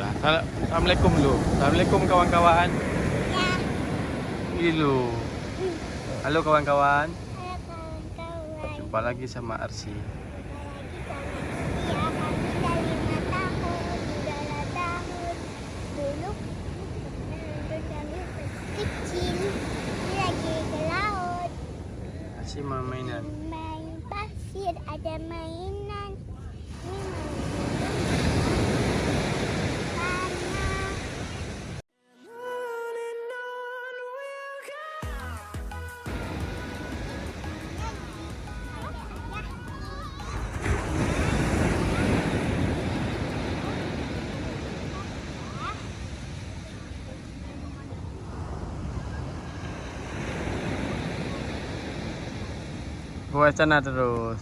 Assalamualaikum dulu. Assalamualaikum kawan-kawan. Ya. Dulu. Halo kawan-kawan. Halo kawan-kawan. Jumpa lagi sama Arsi. Ya, kami sudah 5 tahun, udahlah tahun. Dulu kami kecil, ini lagi ke laut. Arsi mau mainan. Main pasir, ada mainan. Ini Buat sana terus.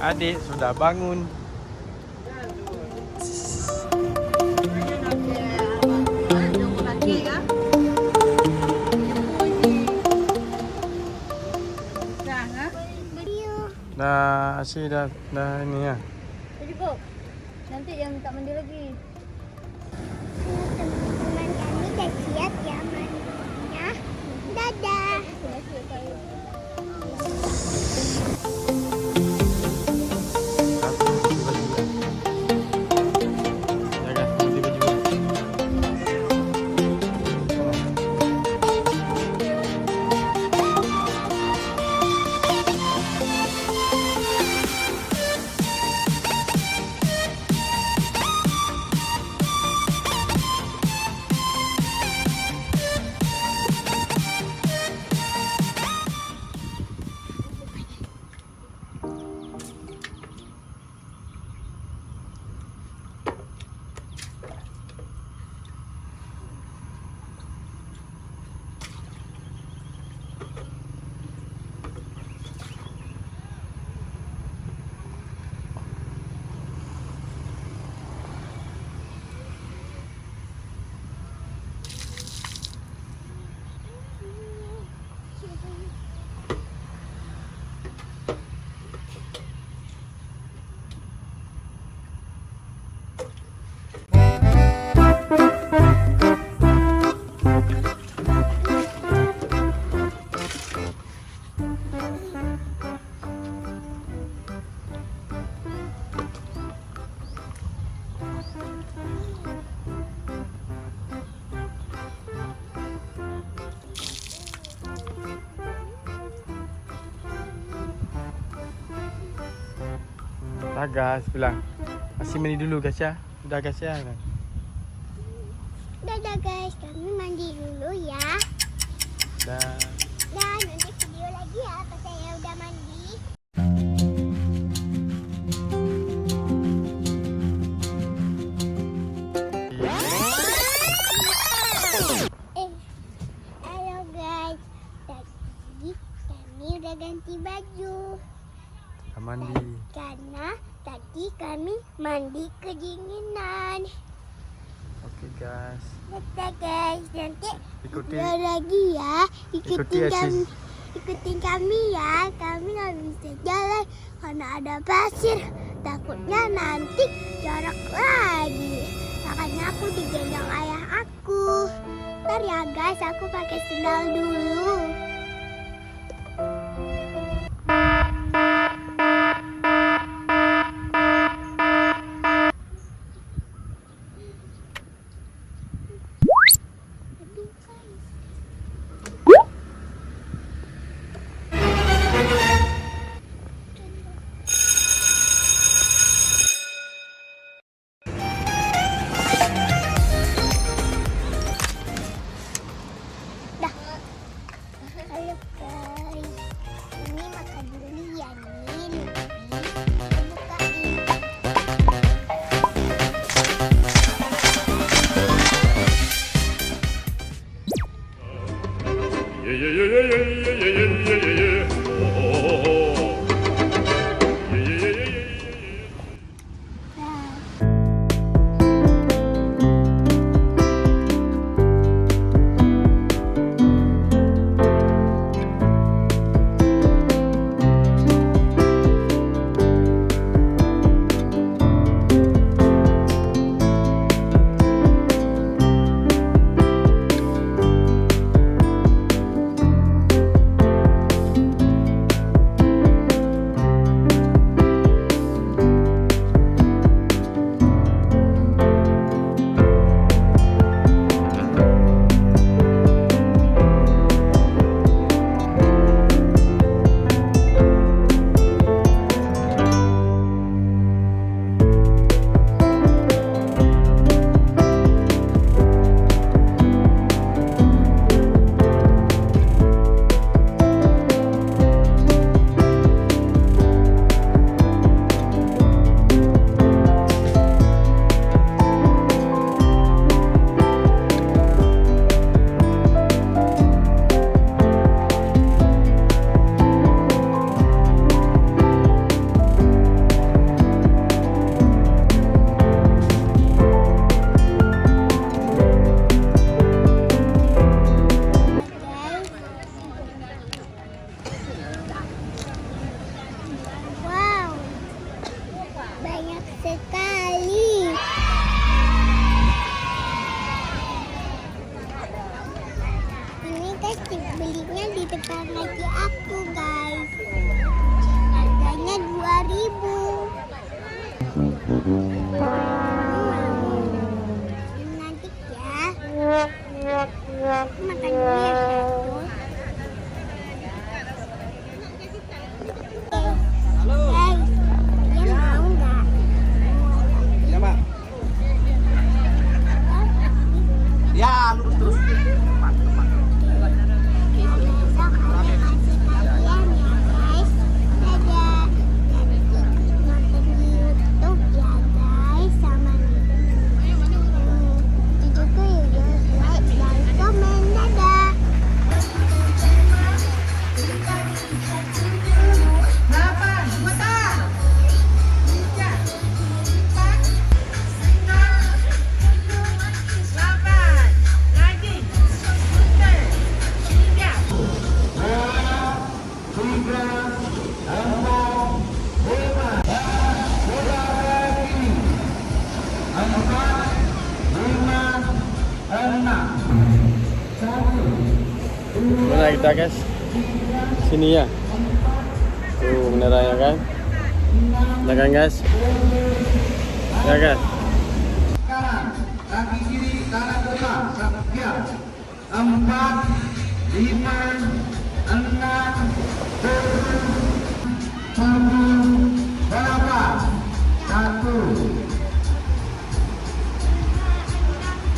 Adik sudah bangun. Dah Asyik dah ini ya. Jadi kok nanti yang tak mandi lagi. teman-teman kami dah siap ya mandinya. Dadah. Dah gas bilang. Masih mandi dulu guys ya. Udah gas ya. Dadah guys, kami mandi dulu ya. Dah. Dan nanti video lagi ya pas saya udah mandi. Halo guys, tadi kami udah ganti baju. Dah mandi. Karena tadi kami mandi kedinginan. Oke guys. Dadah guys, nanti Ikuti. video lagi ya. Ikuti ya, Sis. Ikutin kami ya. Kami nggak bisa jalan karena ada pasir. Takutnya nanti jorok lagi. Makanya aku digendong ayah aku. Ntar ya guys, aku pakai sendal dulu. Halo guys, ini makan dulu ya nih. Bukain. Yeah, yeah, yeah, yeah, yeah, yeah, yeah, yeah, yeah, yeah. Oh, oh, oh, oh. Yeah, yeah, yeah, yeah, yeah, yeah, yeah. Wow, banyak sekali. Ini guys belinya di depan lagi aku guys. Harganya 2.000. Nanti ya. Aku makan dulu ya satu. Guys, kalian mau nggak? Ya, Pak. Ya, lurus terus. Besok ada kasih kalian ya guys. Dadah. Nanti nonton di YouTube ya guys. Sama videoku ya guys. Like dan komen. Dadah. Mulai kita guys. sini ya. Tuh beneran ya kan? Ya kan guys? Ya kan? Kanan, kaki kiri, kanan depan, ya. 4, 5, 6, 7, 8, 1,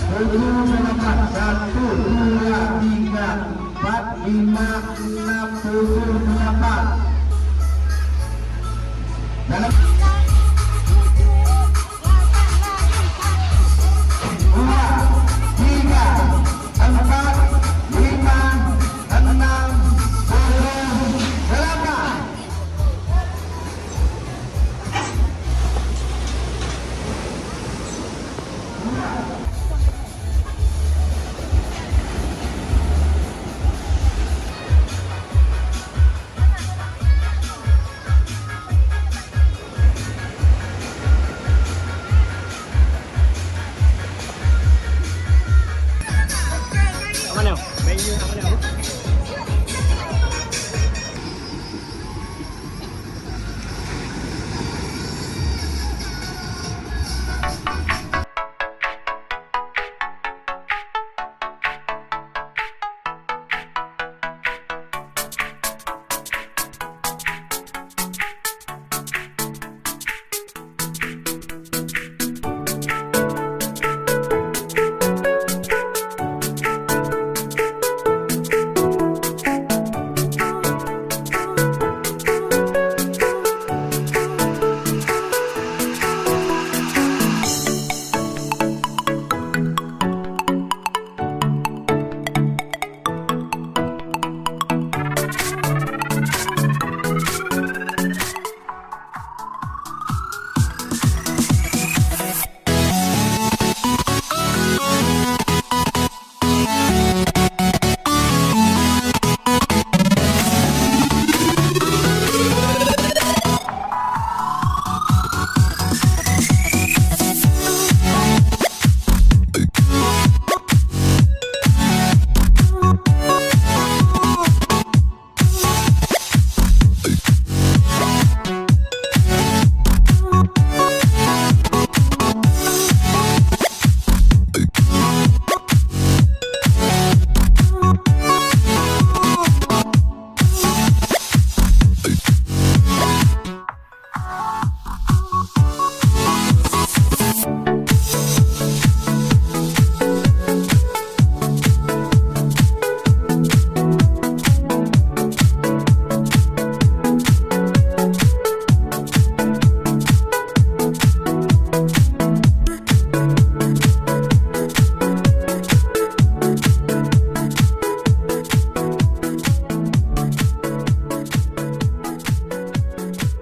7, 8, 1, 2, 3, 4, 5, 6, 7, 8. Dalam